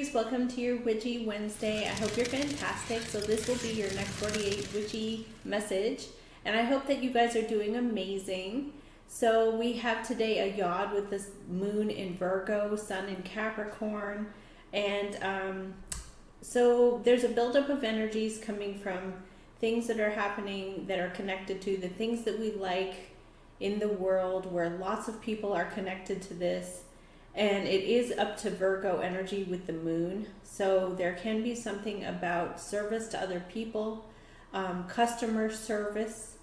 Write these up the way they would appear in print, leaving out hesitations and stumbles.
Aries, welcome to your Witchy Wednesday. I hope you're fantastic. So this will be your next 48 Witchy message, and I hope that you guys are doing amazing. So we have today a yod with this moon in Virgo, sun in Capricorn, and so there's a buildup of energies coming from things that are happening that are connected to the things that we like in the world, where lots of people are connected to this. And it is up to Virgo energy with the moon. So there can be something about service to other people, customer service,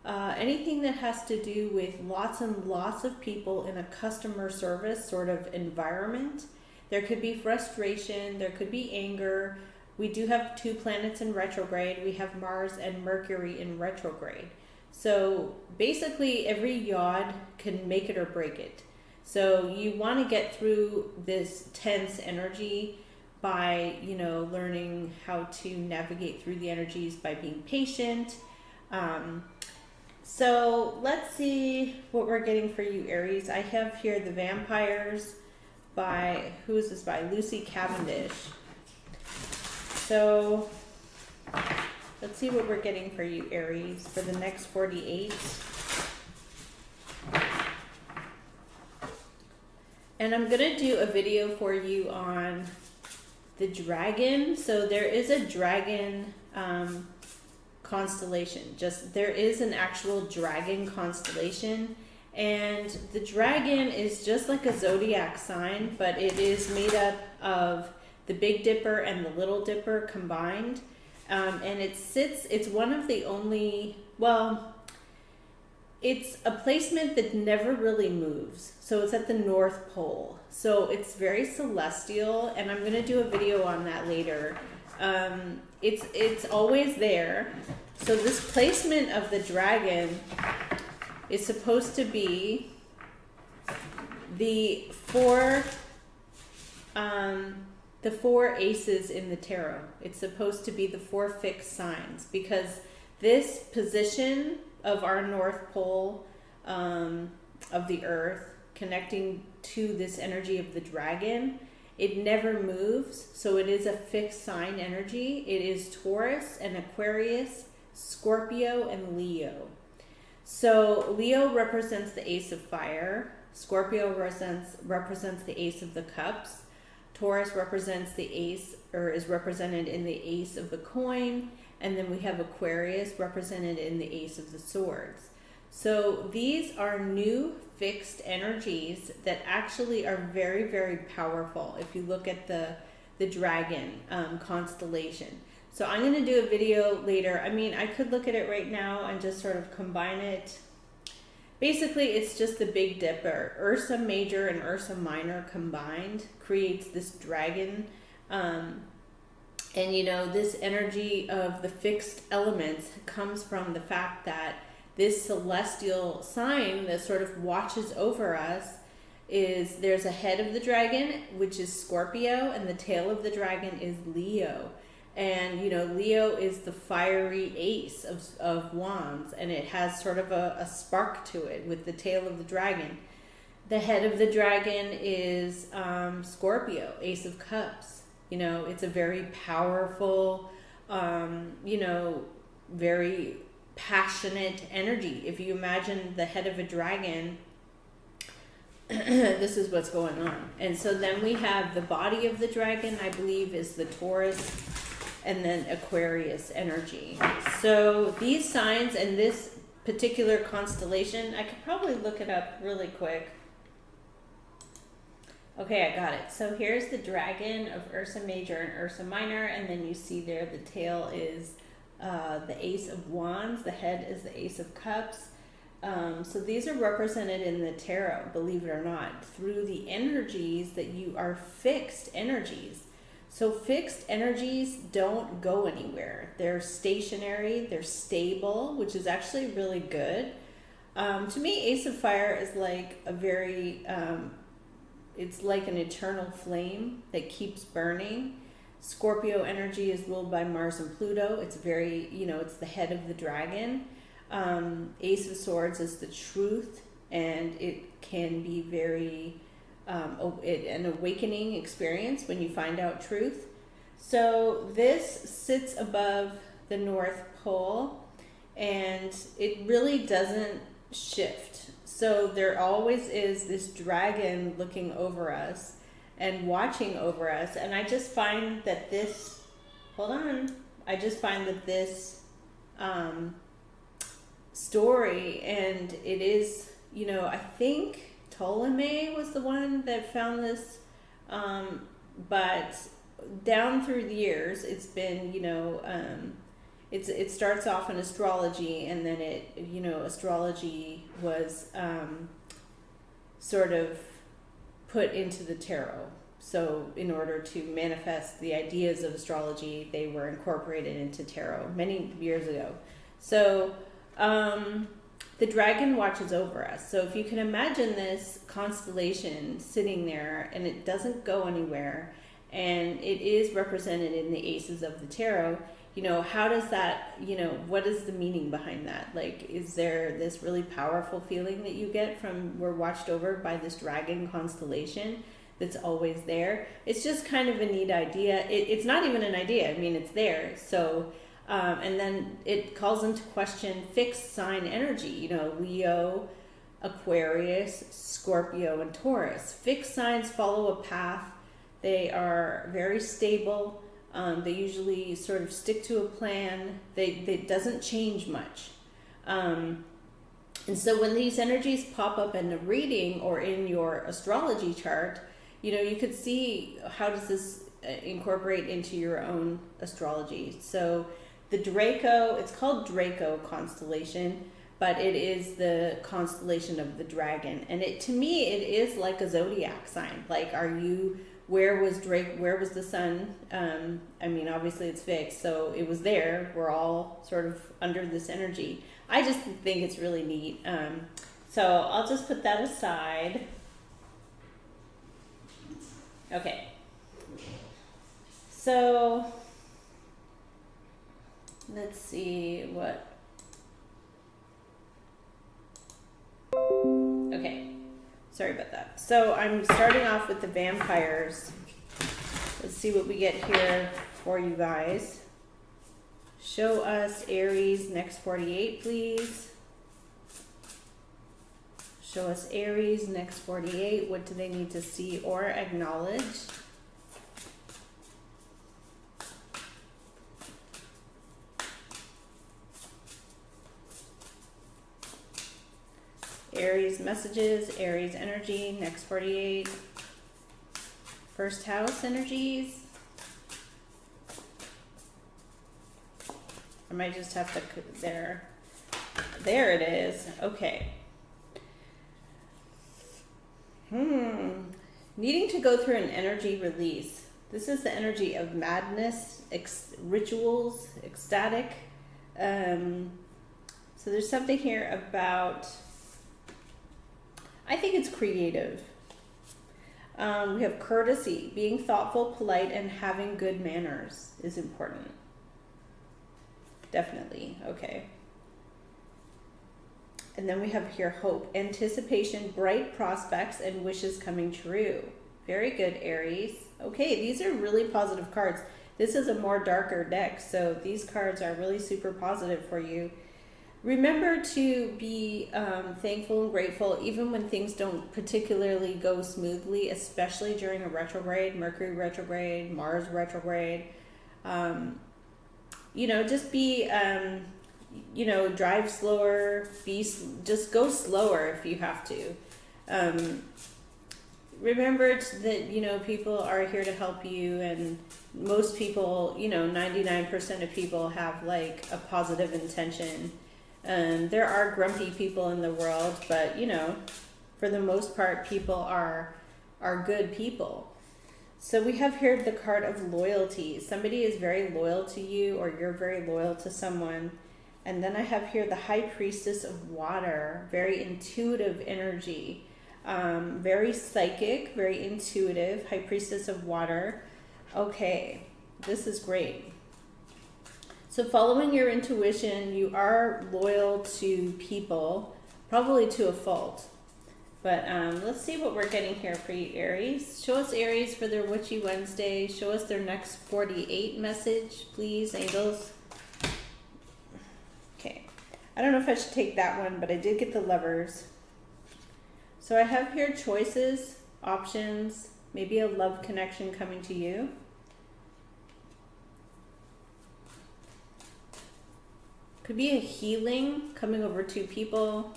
anything that has to do with lots and lots of people in a customer service sort of environment. There could be frustration, there could be anger. We do have two planets in retrograde. We have Mars and Mercury in retrograde. So basically every yod can make it or break it. So you want to get through this tense energy by, learning how to navigate through the energies by being patient. So let's see what we're getting for you, Aries. I have here The Vampires by, who is this by? Lucy Cavendish. So let's see what we're getting for you, Aries, for the next 48. And I'm going to do a video for you on the dragon. So there is a dragon constellation. There is an actual dragon constellation. And the dragon is just like a zodiac sign, but it is made up of the Big Dipper and the Little Dipper combined. And it's one of the only, it's a placement that never really moves. So it's at the North Pole. So it's very celestial, and I'm going to do a video on that later. It's always there. So this placement of the dragon is supposed to be the four aces in the tarot. It's supposed to be the four fixed signs, because this position of our North Pole of the Earth connecting to this energy of the dragon, it never moves. So it is a fixed sign energy. It is Taurus and Aquarius, Scorpio and Leo. So Leo represents the ace of fire. Scorpio represents the ace of the cups. Taurus represents the ace, or is represented in the ace of the coin. And then we have Aquarius represented in the ace of the swords. So these are new fixed energies that actually are very, very powerful if you look at the dragon constellation. So I'm going to do a video later. I mean, I could look at it right now and just sort of combine it. Basically, it's just the Big Dipper. Ursa Major and Ursa Minor combined creates this dragon. And this energy of the fixed elements comes from the fact that this celestial sign that sort of watches over us there's a head of the dragon, which is Scorpio, and the tail of the dragon is Leo. And, Leo is the fiery ace of wands, and it has sort of a spark to it with the tail of the dragon. The head of the dragon is Scorpio, ace of cups. It's a very powerful, very passionate energy. If you imagine the head of a dragon, this is what's going on. And so then we have the body of the dragon, I believe, is the Taurus, and then Aquarius energy. So these signs and this particular constellation, I could probably look it up really quick. Okay, I got it. So here's the dragon of Ursa Major and Ursa Minor, and then you see there the tail is the ace of wands, the head is the ace of cups. So these are represented in the tarot, believe it or not, through the energies that you are fixed energies. So fixed energies don't go anywhere. They're stationary, they're stable, which is actually really good. To me, Ace of Fire is like a very, it's like an eternal flame that keeps burning. Scorpio energy is ruled by Mars and Pluto. It's very, it's the head of the dragon. Ace of Swords is the truth, and it can be very an awakening experience when you find out truth. So this sits above the North Pole, and it really doesn't shift. So there always is this dragon looking over us and watching over us. And I just find that this, I just find that this story, and it is, I think Ptolemy was the one that found this, but down through the years, it's been, it starts off in astrology, and then astrology was sort of put into the tarot. So in order to manifest the ideas of astrology, they were incorporated into tarot many years ago. So the dragon watches over us. So if you can imagine this constellation sitting there, and it doesn't go anywhere, and it is represented in the aces of the tarot, how does that, what is the meaning behind that? Like, is there this really powerful feeling that you get from we're watched over by this dragon constellation that's always there? It's just kind of a neat idea. It's not even an idea. I mean, it's there. So, and then it calls into question fixed sign energy, Leo, Aquarius, Scorpio, and Taurus. Fixed signs follow a path. They are very stable. They usually sort of stick to a plan. They doesn't change much. And so when these energies pop up in a reading or in your astrology chart, you could see how does this incorporate into your own astrology. So the Draco, it's called Draco constellation, but it is the constellation of the dragon. And to me, it is like a zodiac sign. Like, where was the sun? I mean, obviously it's fixed, so it was there. We're all sort of under this energy. I just think it's really neat. So I'll just put that aside. Okay. So let's see what. Okay. Sorry about that. So I'm starting off with the vampires. Let's see what we get here for you guys. Show us Aries next 48, please. Show us Aries next 48. What do they need to see or acknowledge? Aries messages, Aries energy, next 48. First house energies. I might just have to, there it is. Okay. Needing to go through an energy release. This is the energy of madness, rituals, ecstatic. So there's something here about, I think it's creative. We have courtesy. Being thoughtful, polite, and having good manners is important. Definitely. Okay. And then we have here hope, anticipation, bright prospects, and wishes coming true. Very good, Aries. Okay, these are really positive cards. This is a more darker deck, so these cards are really super positive for you. Remember to be thankful and grateful even when things don't particularly go smoothly, especially during a retrograde, Mercury retrograde, Mars retrograde. Just be, drive slower, just go slower if you have to. Remember that, people are here to help you, and most people, 99% of people have like a positive intention. There are grumpy people in the world, but for the most part, people are good people. So we have here the card of loyalty. Somebody is very loyal to you, or you're very loyal to someone. And then I have here the High Priestess of Water, very intuitive energy, very psychic, very intuitive, High Priestess of Water. Okay, this is great. So following your intuition, you are loyal to people, probably to a fault. But let's see what we're getting here for you, Aries. Show us Aries for their Witchy Wednesday. Show us their next 48 message, please, angels. Okay. I don't know if I should take that one, but I did get the Lovers. So I have here choices, options, maybe a love connection coming to you. Could be a healing coming over two people.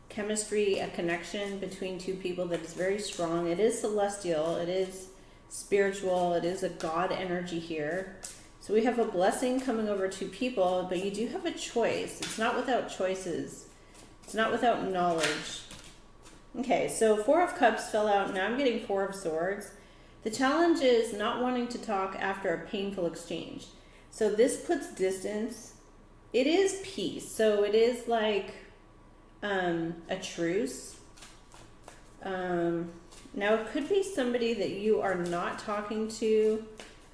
Chemistry, a connection between two people that is very strong. It is celestial, it is spiritual, it is a God energy here. So we have a blessing coming over two people, but you do have a choice. It's not without choices. It's not without knowledge. Okay, so Four of Cups fell out. Now I'm getting Four of Swords. The challenge is not wanting to talk after a painful exchange. So this puts distance. It is peace. So it is like a truce. Now it could be somebody that you are not talking to,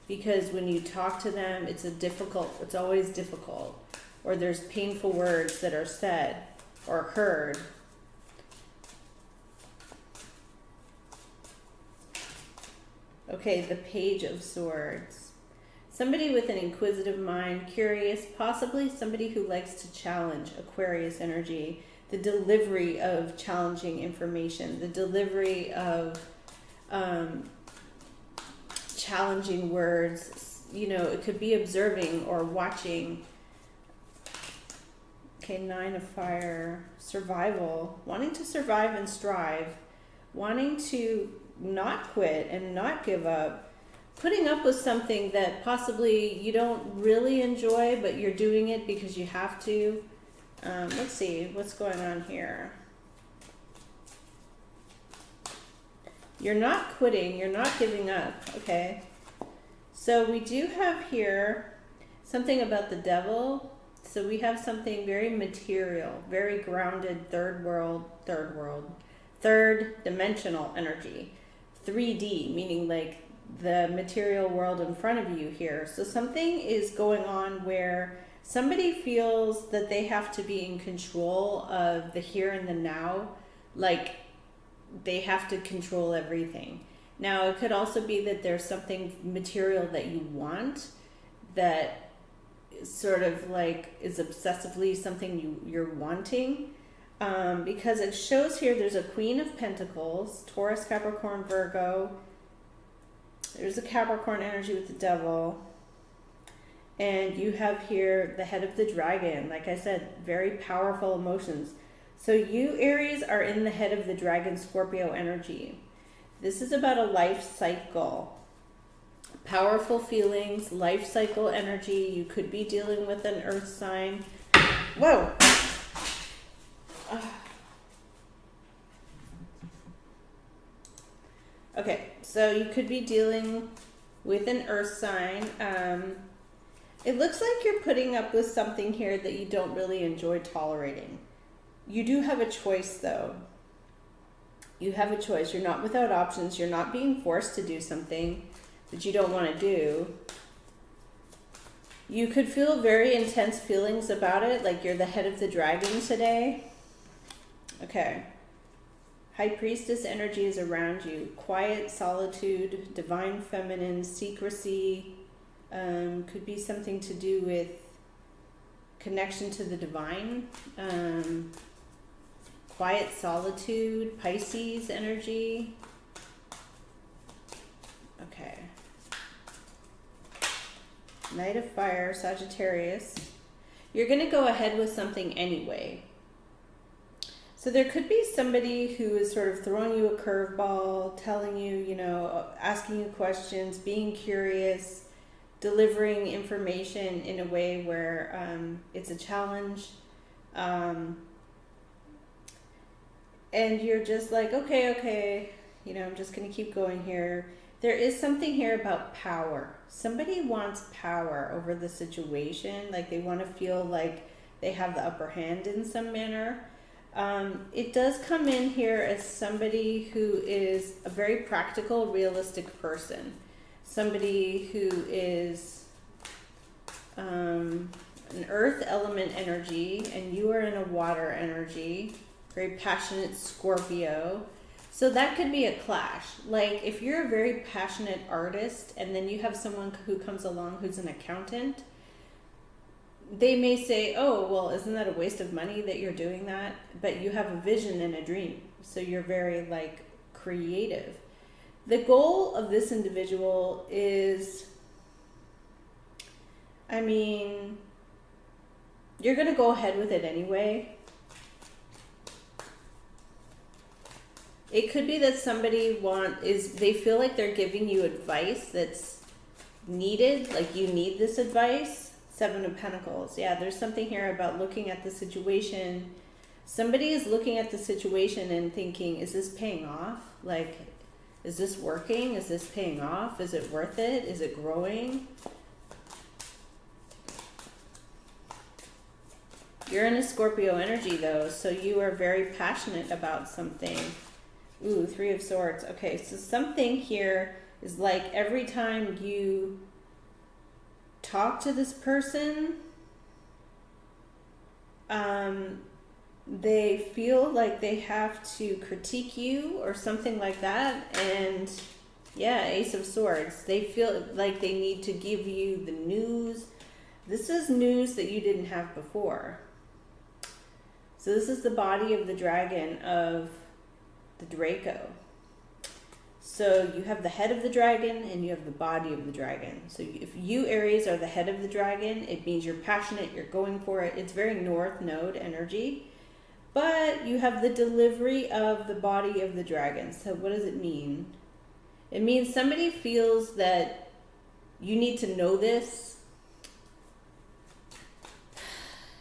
because when you talk to them, it's always difficult, or there's painful words that are said or heard. Okay, the Page of Swords. Somebody with an inquisitive mind, curious, possibly somebody who likes to challenge, Aquarius energy. The delivery of challenging information, the delivery of challenging words. You know, it could be observing or watching. Okay, Nine of Fire, survival, wanting to survive and strive, wanting to not quit and not give up, putting up with something that possibly you don't really enjoy, but you're doing it because you have to. Let's see what's going on here. You're not quitting, you're not giving up. Okay, so we do have here something about the Devil. So we have something very material, very grounded, third dimensional energy. 3D, meaning like the material world in front of you here. So something is going on where somebody feels that they have to be in control of the here and the now, like they have to control everything. Now, it could also be that there's something material that you want that sort of like is obsessively something you're wanting, because it shows here there's a Queen of Pentacles, Taurus, Capricorn, Virgo. There's a Capricorn energy with the Devil. And you have here the Head of the Dragon. Like I said, very powerful emotions. So you, Aries, are in the Head of the Dragon, Scorpio energy. This is about a life cycle. Powerful feelings, life cycle energy. You could be dealing with an earth sign. Whoa! Okay, so you could be dealing with an earth sign. It looks like you're putting up with something here that you don't really enjoy tolerating. You do have a choice, though. You have a choice. You're not without options. You're not being forced to do something that you don't want to do. You could feel very intense feelings about it, like you're the Head of the Dragon today. Okay. High Priestess energy is around you. Quiet, solitude, divine feminine, secrecy. Could be something to do with connection to the divine. Quiet solitude, Pisces energy. Okay. Knight of Fire, Sagittarius. You're going to go ahead with something anyway. So there could be somebody who is sort of throwing you a curveball, telling you, you know, asking you questions, being curious, delivering information in a way where it's a challenge. And you're just like, okay, you know, I'm just going to keep going here. There is something here about power. Somebody wants power over the situation. Like they want to feel like they have the upper hand in some manner. It does come in here as somebody who is a very practical, realistic person. Somebody who is an earth element energy and you are in a water energy. very passionate Scorpio. So that could be a clash. Like if you're a very passionate artist and then you have someone who comes along who's an accountant, they may say, oh, well, isn't that a waste of money that you're doing that? But you have a vision and a dream. So you're very like creative. The goal of this individual is, I mean, you're going to go ahead with it anyway. It could be that somebody they feel like they're giving you advice that's needed, like you need this advice. 7 of Pentacles. Yeah, there's something here about looking at the situation. Somebody is looking at the situation and thinking, is this paying off? Like, is this working? Is this paying off? Is it worth it? Is it growing? You're in a Scorpio energy though, so you are very passionate about something. Ooh, 3 of Swords. Okay, so something here is like every time you talk to this person, they feel like they have to critique you or something like that. And yeah, Ace of Swords. They feel like they need to give you the news. This is news that you didn't have before. So this is the body of the dragon of the Draco. So you have the head of the dragon and you have the body of the dragon. So if you, Aries, are the head of the dragon, it means you're passionate, you're going for it. It's very North Node energy. But you have the delivery of the body of the dragon. So what does it mean? It means somebody feels that you need to know this.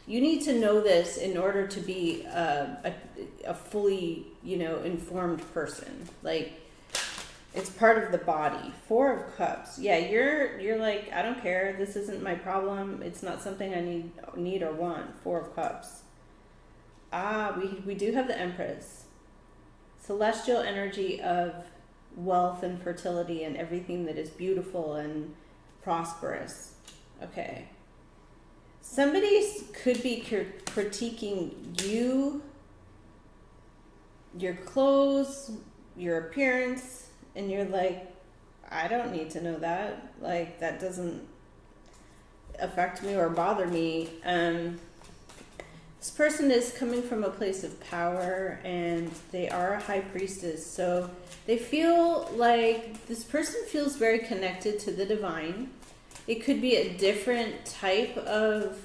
You need to know this in order to be a fully, informed person. Like, it's part of the body. 4 of Cups. Yeah, you're like, I don't care. This isn't my problem. It's not something I need or want. 4 of Cups. We do have the Empress. Celestial energy of wealth and fertility and everything that is beautiful and prosperous. Okay. Somebody could be critiquing you, your clothes, your appearance, and you're like, I don't need to know that. Like, that doesn't affect me or bother me. This person is coming from a place of power and they are a high priestess. So they feel like this person feels very connected to the divine. It could be a different type of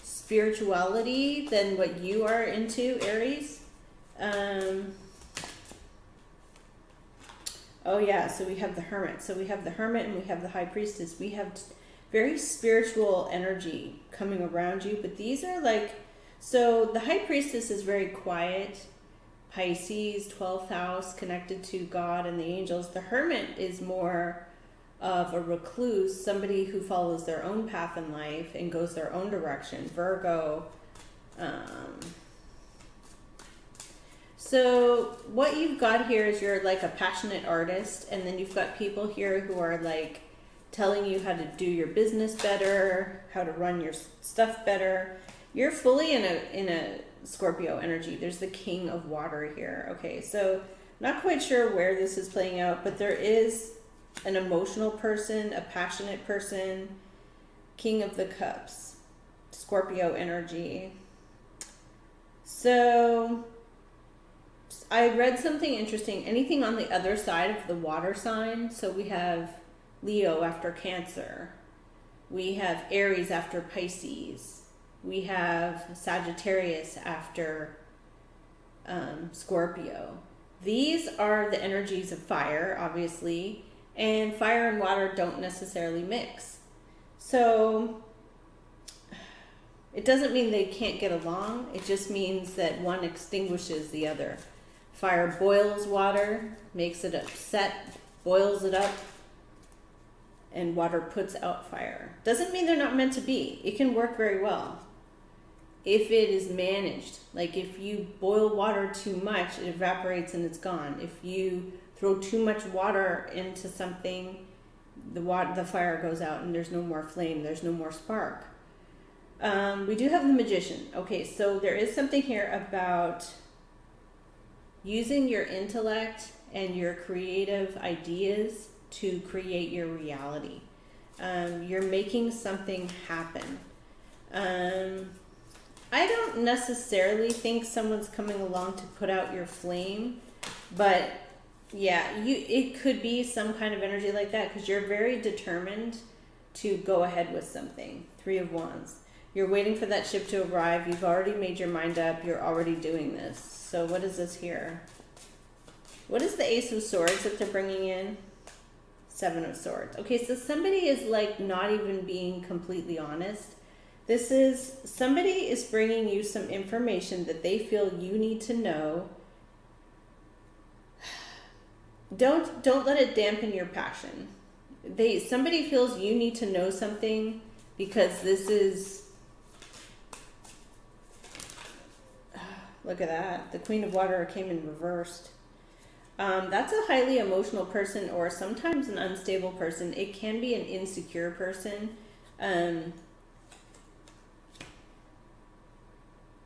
spirituality than what you are into, Aries. Oh yeah, so we have the Hermit. So we have the Hermit and we have the High Priestess. We have very spiritual energy coming around you, but these are like, so the High Priestess is very quiet. Pisces, 12th house, connected to God and the angels. The Hermit is more of a recluse, somebody who follows their own path in life and goes their own direction. Virgo. So what you've got here is you're like a passionate artist, and then you've got people here who are like telling you how to do your business better, how to run your stuff better. You're fully in a Scorpio energy. There's the King of Water here. Okay, so not quite sure where this is playing out, but there is an emotional person, a passionate person, King of the Cups, Scorpio energy. So I read something interesting. Anything on the other side of the water sign. So we have Leo after Cancer. We have Aries after Pisces. We have Sagittarius after Scorpio. These are the energies of fire, obviously. And fire and water don't necessarily mix. So it doesn't mean they can't get along. It just means that one extinguishes the other. Fire boils water, makes it upset, boils it up, and water puts out fire. Doesn't mean they're not meant to be. It can work very well if it is managed. Like if you boil water too much, it evaporates and it's gone. If you throw too much water into something, the fire goes out and there's no more flame, there's no more spark. We do have the Magician. Okay, so there is something here about using your intellect and your creative ideas to create your reality. You're making something happen. I don't necessarily think someone's coming along to put out your flame, but yeah, it could be some kind of energy like that, because you're very determined to go ahead with something. 3 of Wands. You're waiting for that ship to arrive. You've already made your mind up. You're already doing this. So what is this here? What is the Ace of Swords that they're bringing in? 7 of Swords. Okay, so somebody is like not even being completely honest. This is, somebody is bringing you some information that they feel you need to know. Don't let it dampen your passion. Somebody feels you need to know something, because this is, look at that. The Queen of Water came in reversed. That's a highly emotional person, or sometimes an unstable person. It can be an insecure person.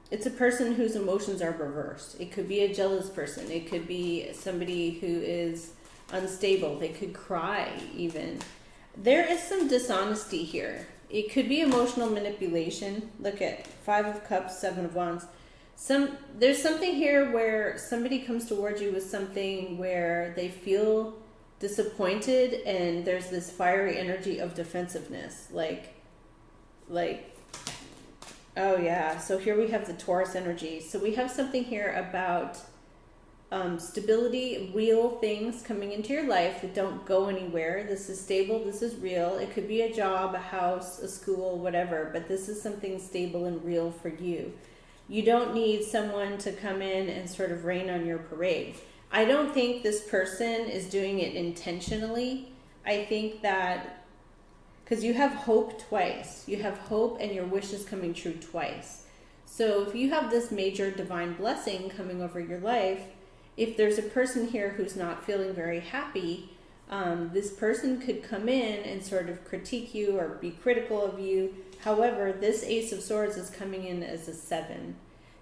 It's a person whose emotions are reversed. It could be a jealous person. It could be somebody who is unstable. They could cry even. There is some dishonesty here. It could be emotional manipulation. Look at 5 of Cups, 7 of Wands. There's something here where somebody comes towards you with something where they feel disappointed, and there's this fiery energy of defensiveness. Like, oh yeah, so here we have the Taurus energy. So we have something here about stability, real things coming into your life that don't go anywhere. This is stable, this is real. It could be a job, a house, a school, whatever, but this is something stable and real for you. You don't need someone to come in and sort of rain on your parade. I don't think this person is doing it intentionally. I think that, because you have hope twice. You have hope and your wish is coming true twice. So if you have this major divine blessing coming over your life, if there's a person here who's not feeling very happy, this person could come in and sort of critique you or be critical of you. However, this Ace of Swords is coming in as a 7.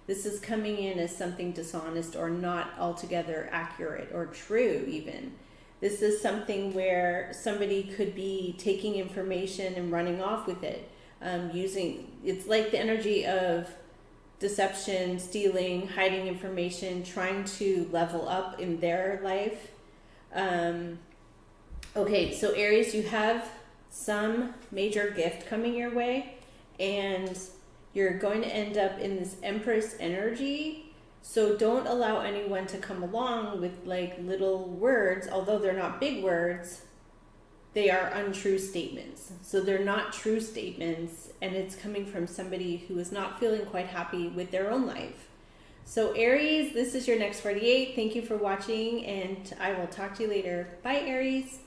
This is coming in as something dishonest or not altogether accurate or true even. This is something where somebody could be taking information and running off with it. It's like the energy of deception, stealing, hiding information, trying to level up in their life. Okay, so Aries, you have some major gift coming your way, and you're going to end up in this Empress energy. So don't allow anyone to come along with like little words, although they're not big words, they are untrue statements. So they're not true statements, and it's coming from somebody who is not feeling quite happy with their own life. So Aries, this is your next 48. Thank you for watching, and I will talk to you later. Bye, Aries.